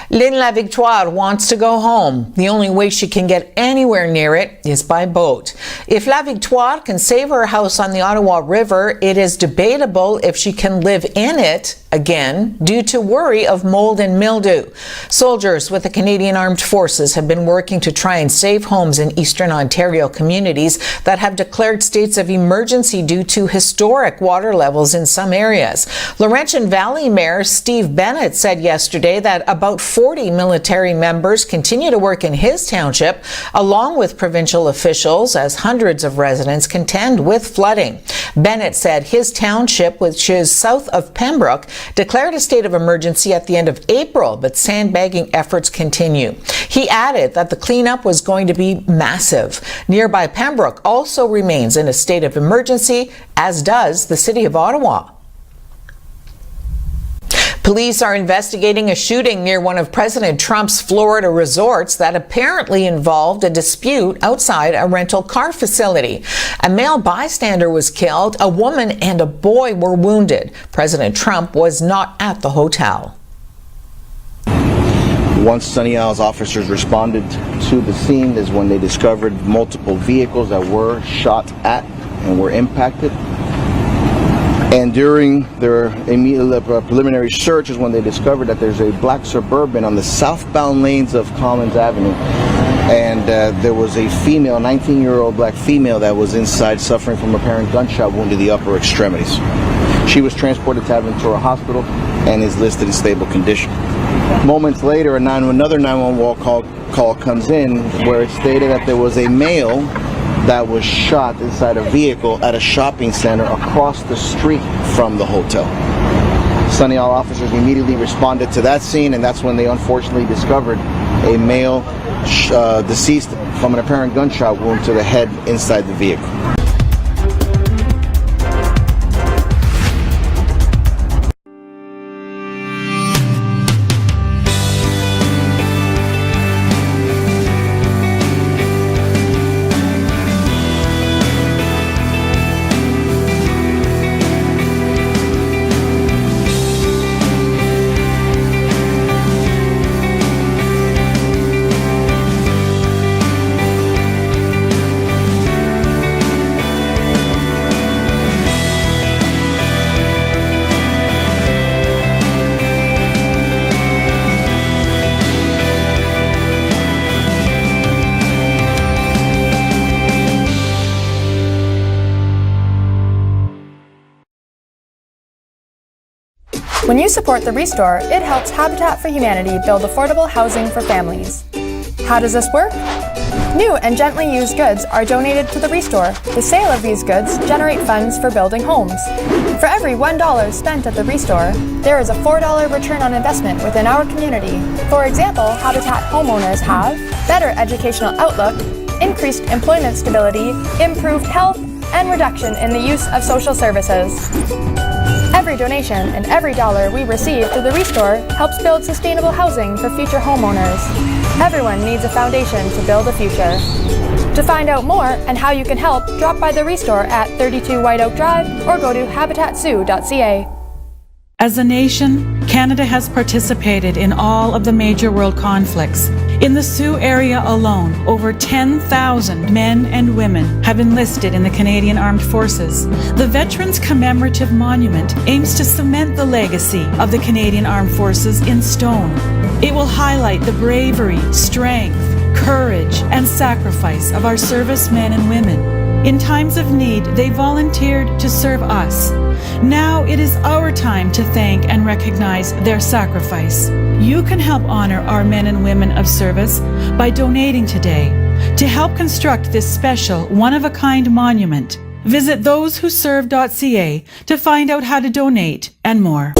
Lynn La Victoire wants to go home. The only way she can get anywhere near it is by boat. If La Victoire can save her house on the Ottawa River, it is debatable if she can live in it again due to worry of mold and mildew. Soldiers with the Canadian Armed Forces have been working to try and save homes in Eastern Ontario communities that have declared states of emergency due to historic water levels in some areas. Laurentian Valley Mayor Steve Bennett said yesterday that about 40 military members continue to work in his township, along with provincial officials, as hundreds of residents contend with flooding. Bennett said his township, which is south of Pembroke, declared a state of emergency at the end of April, but sandbagging efforts continue. He added that the cleanup was going to be massive. Nearby Pembroke also remains in a state of emergency, as does the city of Ottawa. Police are investigating a shooting near one of President Trump's Florida resorts that apparently involved a dispute outside a rental car facility. A male bystander was killed, a woman and a boy were wounded. President Trump was not at the hotel.
Once Sunny Isles officers responded to the scene is when they discovered multiple vehicles that were shot at and were impacted. And during their immediate preliminary search is when they discovered that there's a black Suburban on the southbound lanes of Collins Avenue. And there was a female, 19-year-old black female that was inside suffering from apparent gunshot wound to the upper extremities. She was transported to Aventura Hospital and is listed in stable condition. Moments later, another 911 call comes in where it stated that there was a male that was shot inside a vehicle at a shopping center across the street from the hotel. Sunny Isles officers immediately responded to that scene, and that's when they unfortunately discovered a male deceased from an apparent gunshot wound to the head inside the vehicle.
When you support the Restore, it helps Habitat for Humanity build affordable housing for families.
How does this work? New and gently used goods are donated to the Restore. The sale of these goods generate funds for building homes. For every $1 spent at the Restore, there is a $4 return on investment within our community. For example, Habitat homeowners have better educational outlook, increased employment stability, improved health, and reduction in the use of social services. Every donation and every dollar we receive through the Restore helps build sustainable housing for future homeowners. Everyone needs a foundation to build a future. To find out more and how you can help, drop by the Restore at 32 White Oak Drive or go to habitatsioux.ca.
As a nation, Canada has participated in all of the major world conflicts. In the Sioux area alone, over 10,000 men and women have enlisted in the Canadian Armed Forces. The Veterans Commemorative Monument aims to cement the legacy of the Canadian Armed Forces in stone. It will highlight the bravery, strength, courage, and sacrifice of our servicemen and women. In times of need, they volunteered to serve us. Now it is our time to thank and recognize their sacrifice. You can help honor our men and women of service by donating today. To help construct this special, one-of-a-kind monument, visit thosewhoserve.ca to find out how to donate and more.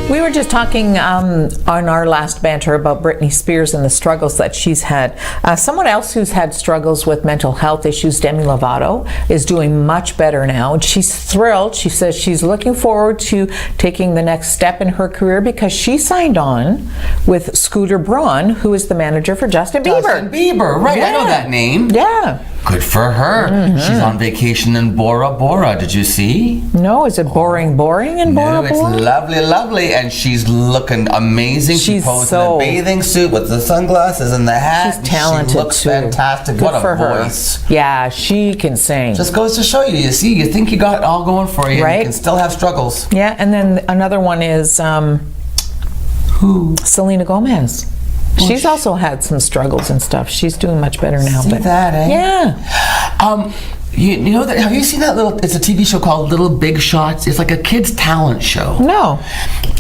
We were just talking on our last banter about Britney Spears and the struggles that she's had. Someone else who's had struggles with mental health issues, Demi Lovato, is doing much better now. She's thrilled. She says she's looking forward to taking the next step in her career because she signed on with Scooter Braun, who is the manager for Justin Bieber.
Justin Bieber, right?
Yeah.
I know that name.
Yeah.
Good for her. Mm-hmm. She's on vacation in Bora Bora. Did you see?
No, is it boring in Bora Bora?
No, it's lovely, lovely, and she's looking amazing.
She's
she posed in a bathing suit with the sunglasses and the hat.
She's talented.
She looks
too.
fantastic.
Good
what
for
a
her.
voice.
Yeah, she can sing.
Just goes to show you. You see, you think you got it all going for you,
right?
And you can still have struggles.
Yeah, and then another one is
who?
Selena Gomez. She's also had some struggles and stuff. She's doing much better now.
See that, eh?
Yeah.
You know that? Have you seen that little? It's a TV show called Little Big Shots. It's like a kids' talent show.
No,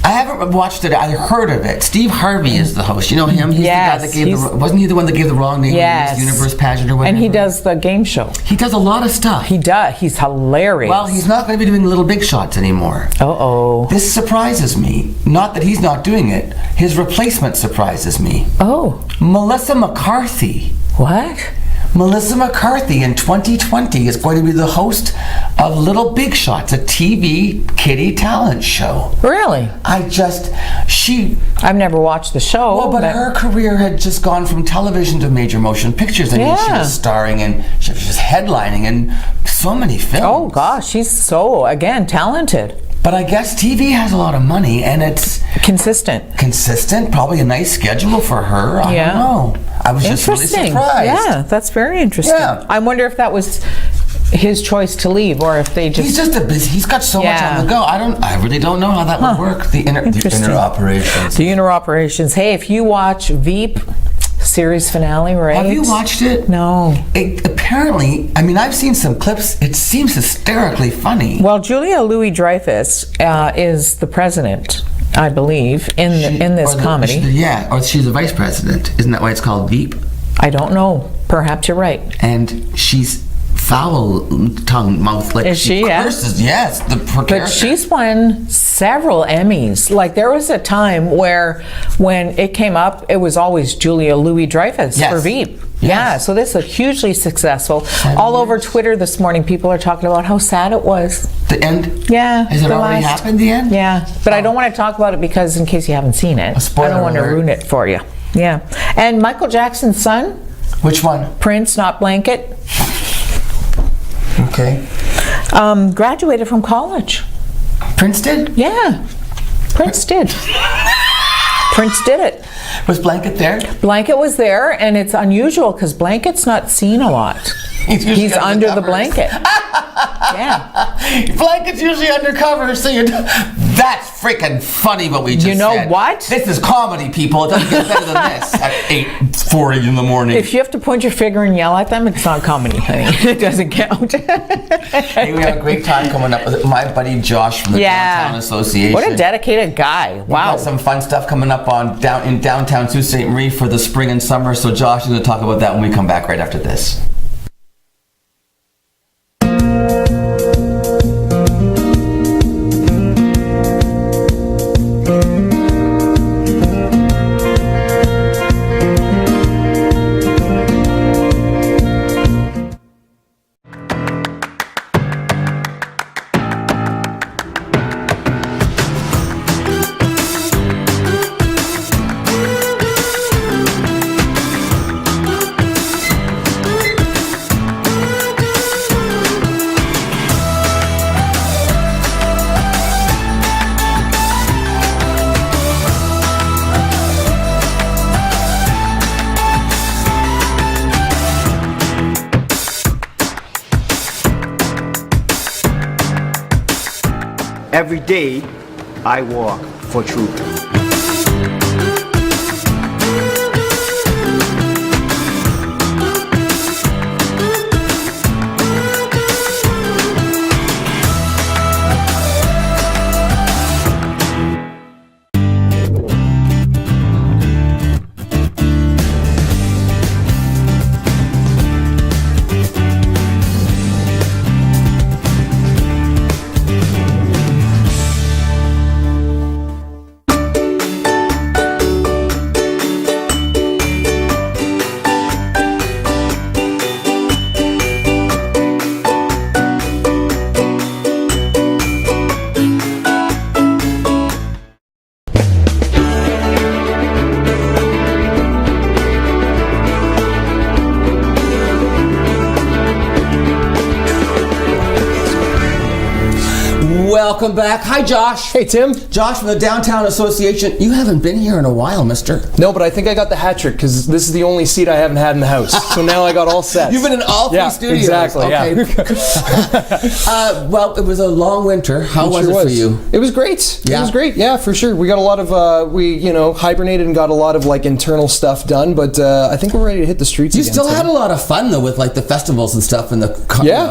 I haven't watched it. I heard of it. Steve Harvey is the host. You know him? He's
yes,
the guy that gave wasn't he the one that gave the wrong name?
Yes.
To Miss Universe pageant or whatever.
And he does the game show.
He does a lot of stuff.
He does. He's hilarious.
Well, he's not going to be doing Little Big Shots anymore.
Uh-oh.
This surprises me. Not that he's not doing it. His replacement surprises me.
Oh.
Melissa McCarthy.
What?
Melissa McCarthy in 2020 is going to be the host of Little Big Shots, a TV kiddie talent show.
Really?
I've
never watched the show.
Well, but her career had just gone from television to major motion pictures. I mean, she was starring and she was headlining in so many films.
Oh gosh, she's so, again, talented.
But I guess TV has a lot of money and it's
consistent.
Consistent, probably a nice schedule for her. I don't know. I was just really surprised.
Yeah, that's very interesting.
Yeah.
I wonder if that was his choice to leave or if they just...
He's just he's got so much on the go. I really don't know how that would work. The inner operations.
The inner operations. Hey, if you watch Veep series finale, right?
Have you watched it?
No.
Apparently, I mean, I've seen some clips. It seems hysterically funny.
Well, Julia Louis-Dreyfus is the president, I beve, in this comedy.
Or she's the vice president. Isn't that why it's called Veep?
I don't know. Perhaps you're right.
And she's foul-tongued mouth, like
is she
curses. Yes,
but she's won several Emmys. Like there was a time where, when it came up, it was always Julia Louis-Dreyfus for Veep. Yes. Yeah, so this is hugely successful. All over Twitter this morning, people are talking about how sad it was.
The end?
Yeah.
Has it already happened, the end?
Yeah, but I don't want to talk about it because in case you haven't seen it, I don't want to ruin it for you. Yeah. And Michael Jackson's son?
Which one?
Prince, not Blanket.
Okay.
Graduated from college.
Prince did?
Yeah. Prince did. Prince did it.
Was Blanket there?
Blanket was there, and it's unusual because Blanket's not seen a lot. He's under the blanket. Yeah.
Blanket's usually undercover, so that's freaking funny what we just said.
You know what?
This is comedy, people. It doesn't get better than this at 4 in the morning.
If you have to point your finger and yell at them, it's not comedy, honey. It doesn't count.
Hey, we have a great time coming up with my buddy Josh from the Downtown Association.
What a dedicated guy. Wow.
We've got some fun stuff coming up in downtown Sault Ste. Marie for the spring and summer. So Josh is going to talk about that when we come back right after this.
Every day, I walk for truth.
Welcome back. Hi, Josh.
Hey, Tim.
Josh from the Downtown Association. You haven't been here in a while, mister.
No, but I think I got the hat trick because this is the only seat I haven't had in the house. So now I got all set.
You've been in all three studios.
Exactly.
Okay.
Yeah.
Well, it was a long winter. How was it for you?
It was great.
Yeah.
It was great. Yeah, for sure. We got a lot of we hibernated and got a lot of like internal stuff done. But I think we're ready to hit the streets.
You
again,
still
Tim.
had a lot of fun though with like the festivals and stuff and the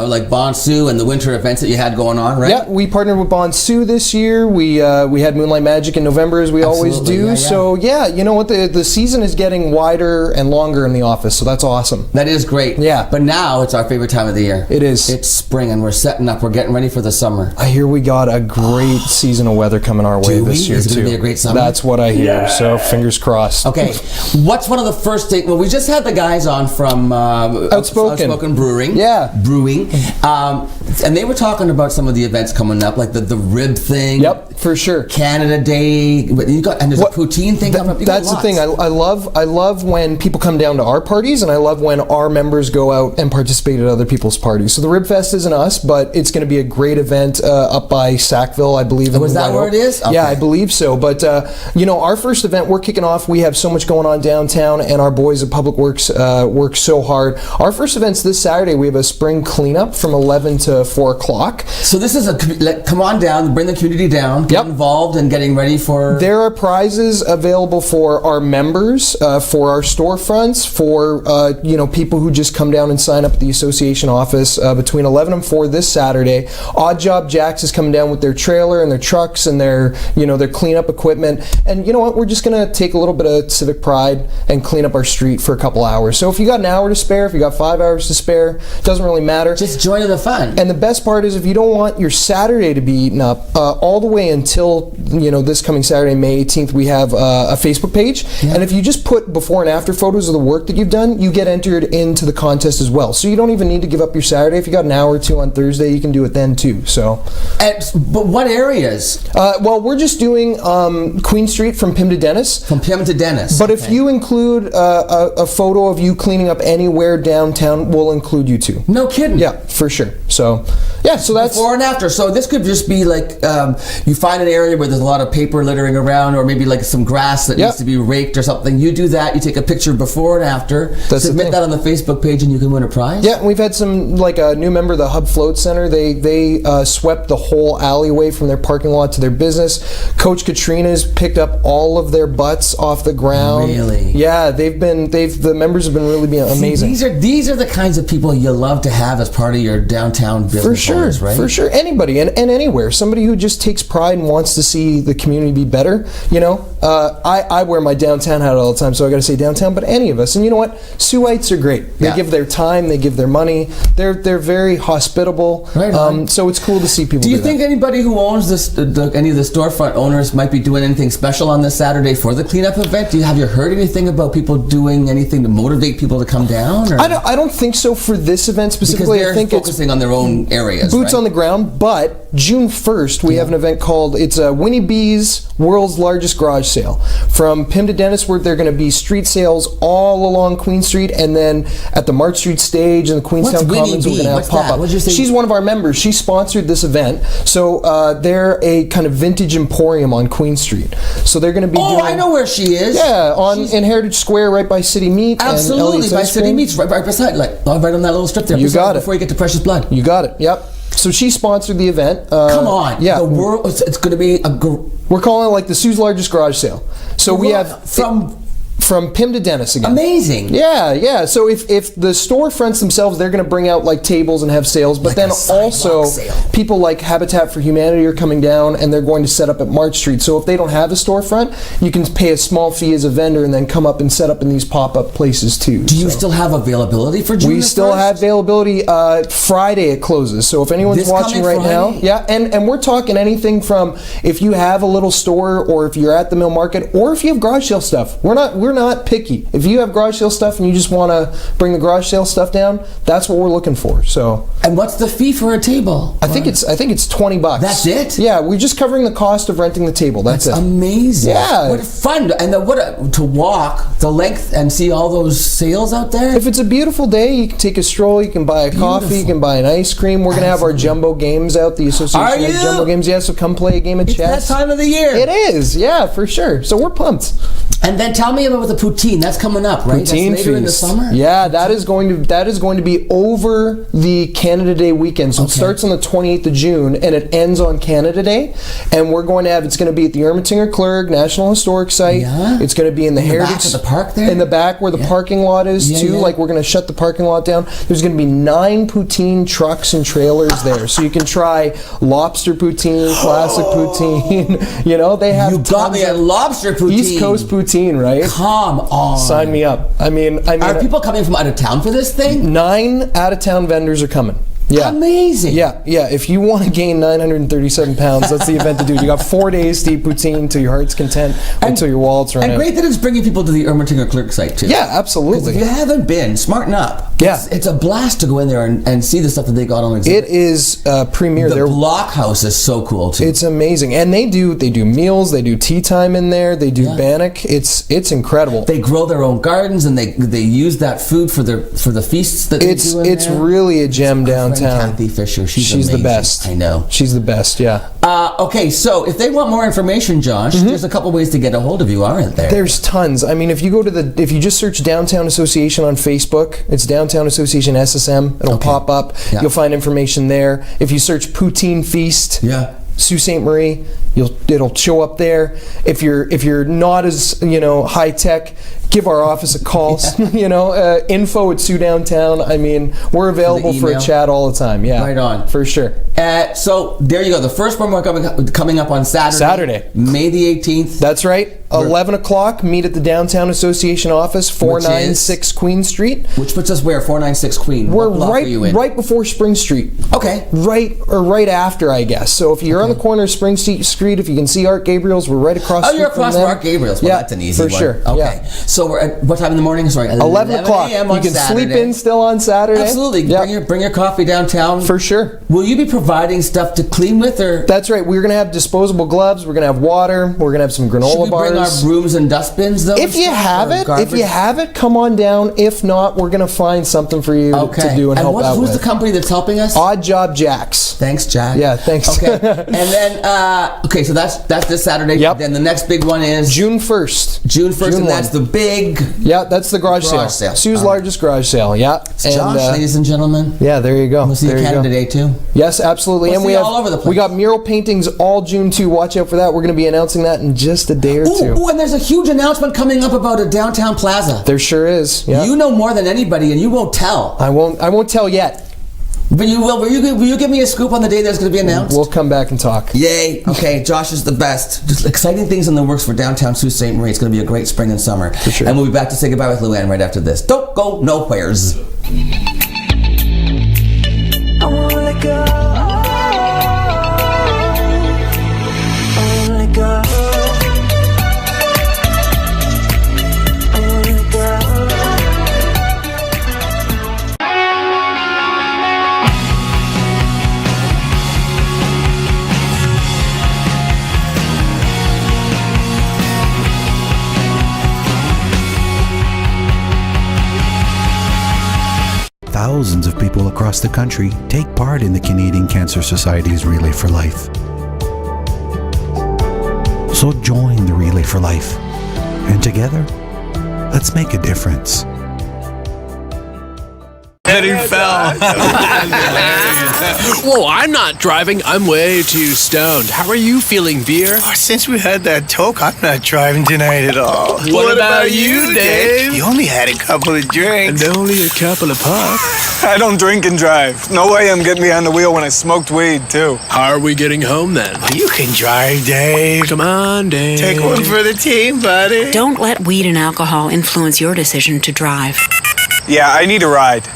like Bonsu and the winter events that you had going on, right?
Yeah, we partnered with Bonsu this year. We had Moonlight Magic in November as we always do.
Yeah.
So yeah, you know what? The season is getting wider and longer in the office, so that's awesome.
That is great.
Yeah.
But now it's our favorite time of the year.
It is.
It's spring and we're setting up. We're getting ready for the summer.
I hear we got a great season of weather coming our way this year
Is it
too.
going to be a great summer?
That's what I hear.
Yeah.
So fingers crossed.
Okay. What's one of the first things? Well, we just had the guys on from Outspoken Brewing.
Yeah.
Brewing. And they were talking about some of the events coming up, like the rib thing.
Yep, for sure.
Canada Day. And there's a poutine thing coming up.
That's the thing. I love when people come down to our parties, and I love when our members go out and participate at other people's parties. So the Rib Fest isn't us, but it's going to be a great event up by Sackville, I believe.
Oh, is that where it is? Okay.
Yeah, I believe so. But our first event, we're kicking off. We have so much going on downtown, and our boys at Public Works work so hard. Our first event's this Saturday. We have a spring cleanup from 11 to 4 o'clock.
So this is come on down, bring the community down, get involved in getting ready for...
There are prizes available for our members, for our storefronts, for people who just come down and sign up at the association office between 11 and 4 this Saturday. Odd Job Jacks is coming down with their trailer and their trucks and their cleanup equipment. And you know what? We're just going to take a little bit of civic pride and clean up our street for a couple hours. So if you got an hour to spare, if you got 5 hours to spare, it doesn't really matter.
Just join in the fun.
And the best part is if you don't want your Saturday to be eaten up, all the way until this coming Saturday, May 18th, we have a Facebook page. Yeah. And if you just put before and after photos of the work that you've done, you get entered into the contest as well. So you don't even need to give up your Saturday. If you got an hour or two on Thursday, you can do it then too. So,
but what areas?
Well, we're just doing Queen Street from Pym to Dennis.
From Pym to Dennis.
But if you include a photo of you cleaning up anywhere downtown, we'll include you too.
No kidding.
Yeah, for sure. So So, yeah, so that's
before and after. So this could just be like you find an area where there's a lot of paper littering around, or maybe like some grass that needs to be raked or something. You do that. You take a picture before and after. Submit that on the Facebook page, and you can win a prize.
Yeah, we've had some, like a new member of the Hub Float Center. They swept the whole alleyway from their parking lot to their business. Coach Katrina's picked up all of their butts off the ground.
Really?
Yeah, the members have been really being amazing.
See, these are the kinds of people you love to have as part of your downtown business.
For sure,
owners, right?
For sure. Anybody and anywhere. Somebody who just takes pride and wants to see the community be better. I wear my downtown hat all the time, so I got to say downtown. But any of us, and you know what, Suites are great. They give their time, they give their money. They're very hospitable. Right. So it's cool to see people.
Do you think anybody who owns any of the storefront owners might be doing anything special on this Saturday for the cleanup event? Have you heard anything about people doing anything to motivate people to come down? Or?
I don't think so for this event specifically.
Because they're focusing on their own areas.
Boots on the ground, but June 1st we have an event called Winnie B's World's Largest Garage Sale. From Pim to Dennisworth, they're going to be street sales all along Queen Street, and then at the March Street stage and the Queenstown Commons, we're going to have pop-up. She's one of our members. She sponsored this event. So they're a kind of vintage emporium on Queen Street. So they're going to be doing...
I know where she is.
Yeah, in Heritage Square, right by City Meat.
Absolutely, by City Meats, right beside, right on that little strip there.
You got it.
Before you get to Precious Blood.
You got it, yep. So she sponsored the event.
Come on.
Yeah.
The world, it's going to be
we're calling it like the Sue's Largest Garage Sale. So we have... From Pim to Dennis again.
Amazing.
Yeah. So if the storefronts themselves, they're going to bring out like tables and have sales, but then also people like Habitat for Humanity are coming down and they're going to set up at March Street. So if they don't have a storefront, you can pay a small fee as a vendor and then come up and set up in these pop-up places too.
Do you still have availability for June?
We still have availability. Friday it closes. So if anyone's watching right now, and we're talking anything from if you have a little store or if you're at the Mill Market or if you have garage sale stuff. We're not picky. If you have garage sale stuff and you just want to bring the garage sale stuff down, that's what we're looking for. So.
And what's the fee for a table?
I think it's $20.
That's it?
Yeah, we're just covering the cost of renting the table. That's it.
Amazing.
Yeah.
What fun. And to walk the length and see all those sales out there?
If it's a beautiful day, you can take a stroll, you can buy a coffee, you can buy an ice cream. We're going to have our jumbo games out, the association has jumbo games. Yeah, so come play a game of chess.
It's that time of the year.
It is, yeah, for sure. So we're pumped.
And then tell me about the poutine. That's coming up, right?
Poutine
That's later in the summer?
Yeah, that is going to be over the Canada Day weekend. So it starts on the 28th of June and it ends on Canada Day. And we're going to have, it's going to be at the Ermitinger Clerg National Historic Site. Yeah. It's going to be in the Heritage.
Back of the park there?
In the back where the parking lot is too. Like we're going to shut the parking lot down. There's going to be 9 poutine trucks and trailers there. So you can try lobster poutine, classic poutine. They have
You got me a lobster poutine.
East Coast poutine, right?
Come on.
Sign me up. I mean,
are people coming from out of town for this thing?
9 out-of-town vendors are coming. Yeah.
Amazing.
Yeah. If you want to gain 937 pounds, that's the event to do. You got 4 days to eat poutine till your heart's content, until your wallets run out.
And great that it's bringing people to the Ermitinger Clerk site too.
Yeah, absolutely.
If you haven't been, smarten up.
Yeah.
It's a blast to go in there and see the stuff that they got on exhibit.
It is premier.
The blockhouse is so cool too.
It's amazing. And they do meals, they do tea time in there, they do bannock. It's incredible.
They grow their own gardens and they use that food for the feasts that they do in
It's
there.
really a gem downtown.
Kathy Fisher, she's
the best.
I know.
She's the best, yeah.
Okay, so if they want more information, Josh, there's a couple ways to get a hold of you, aren't there?
There's tons. I mean, if you just search Downtown Association on Facebook, it's Downtown Association SSM. It'll pop up. Yeah. You'll find information there. If you search Poutine Feast, Sault Ste. Marie, it'll show up there. If you're not as high tech, give our office a call. Info at Sioux Downtown. I mean, we're available for a chat all the time. Yeah,
right on,
for sure.
So there you go. The first one we're coming up on Saturday, May the 18th.
That's right. 11 o'clock. Meet at the Downtown Association office, 496 Queen Street.
Which puts us where? 496 Queen.
We're right before Spring Street.
Okay.
Right after, I guess. So if you're on the corner of Spring Street, if you can see Art Gabriel's, we're right across.
Oh, you're across from Art Gabriel's. Well, that's an easy one.
For sure.
Okay.
Yeah.
So we're at what time in the morning? Sorry,
11 o'clock.
a.m. on
You can
Saturday.
sleep in still on Saturday.
Absolutely. Yep. Bring your coffee downtown.
For sure.
Will you be providing stuff to clean with, or?
That's right. We're going to have disposable gloves. We're going to have water. We're going to have some granola bars.
our brooms and dustbins, though?
If you have it, come on down. If not, we're going to find something for you to do and help out with.
Who's the company that's helping us?
Odd Job Jacks.
Thanks, Jack.
Yeah, thanks.
Okay. And then, so that's this Saturday. Yep. Then the next big one is?
June 1st.
June 1st, and that's the big...
Yeah, that's the garage sale. Sue's largest garage sale, yeah.
It's Josh, ladies and gentlemen.
Yeah, there you go.
We'll see you in Canada Day, too.
Yes, absolutely.
We'll
and we have
all over the place.
We got mural paintings all June 2. Watch out for that. We're going to be announcing that in just a day or two.
Ooh, and there's a huge announcement coming up about a downtown plaza.
There sure is. Yeah.
You know more than anybody, and you won't tell.
I won't tell yet.
But you will. Will you give me a scoop on the day that's going to be announced?
We'll come back and talk.
Yay. Okay, Josh is the best. Just exciting things in the works for downtown Sault Ste. Marie. It's going to be a great spring and summer.
For sure.
And we'll be back to say goodbye with Luann right after this. Don't go nowheres.
I wanna go. I wanna go.
Thousands of people across the country take part in the Canadian Cancer Society's Relay for Life. So join the Relay for Life, and together, let's make a difference.
He fell. Whoa, I'm not driving. I'm way too stoned. How are you feeling, Beer?
Oh, since we had that talk, I'm not driving tonight at all.
What about you, Dave?
You only had a couple of drinks.
And only a couple of puffs.
I don't drink and drive. No way I'm getting behind the wheel when I smoked weed, too.
How are we getting home, then?
Well, you can drive, Dave.
Come on, Dave.
Take one for the team, buddy.
Don't let weed and alcohol influence your decision to drive.
Yeah, I need a ride.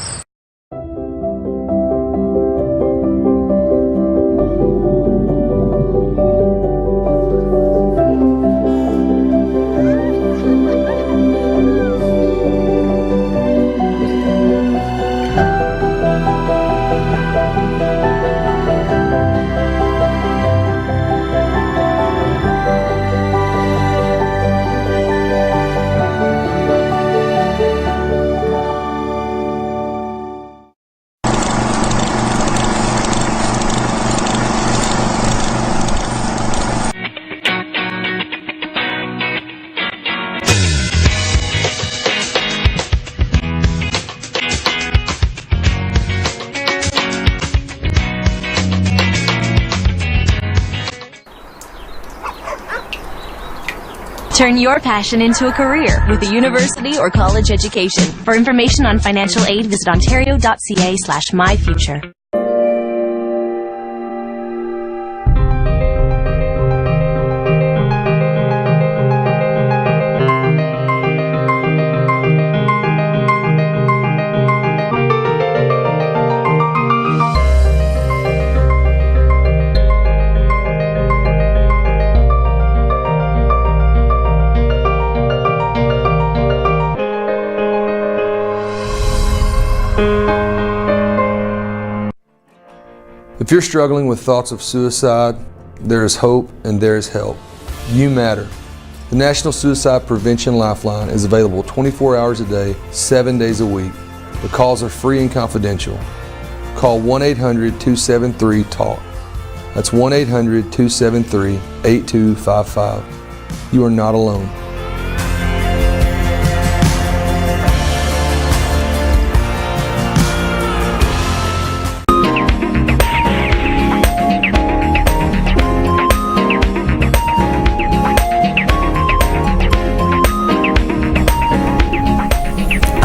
Turn your passion into a career with a university or college education. For information on financial aid, visit ontario.ca/myfuture.
If you're struggling with thoughts of suicide, there is hope and there is help. You matter. The National Suicide Prevention Lifeline is available 24 hours a day, 7 days a week. The calls are free and confidential. Call 1-800-273-TALK. That's 1-800-273-8255. You are not alone.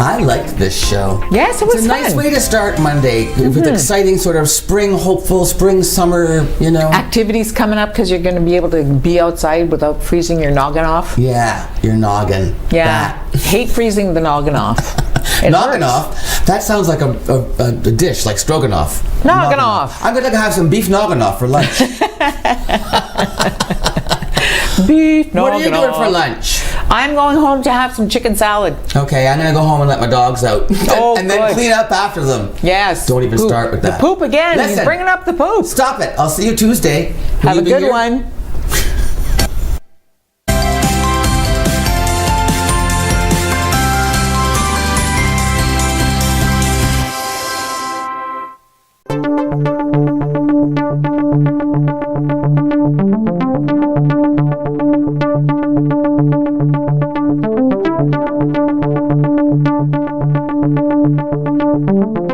I liked this show.
Yes, it was
It's a nice
fun.
way to start Monday with exciting sort of spring, hopeful spring, summer,
Activities coming up because you're going to be able to be outside without freezing your noggin off.
Yeah, your noggin.
Yeah, hate freezing the noggin off.
Noggin off? That sounds like a dish, like stroganoff.
Noggin off.
I'm going to have some beef noggin off for lunch.
Beef noggin
What are you doing
off.
for lunch?
I'm going home to have some chicken salad.
Okay, I'm going to go home and let my dogs out.
Oh,
and then
good.
clean up after them.
Yes.
Don't even
Poop.
start with that.
The poop again.
Listen,
He's bringing up the poop.
Stop it. I'll see you Tuesday. Will
Have
you
a
be
good
here?
one.
Thank you.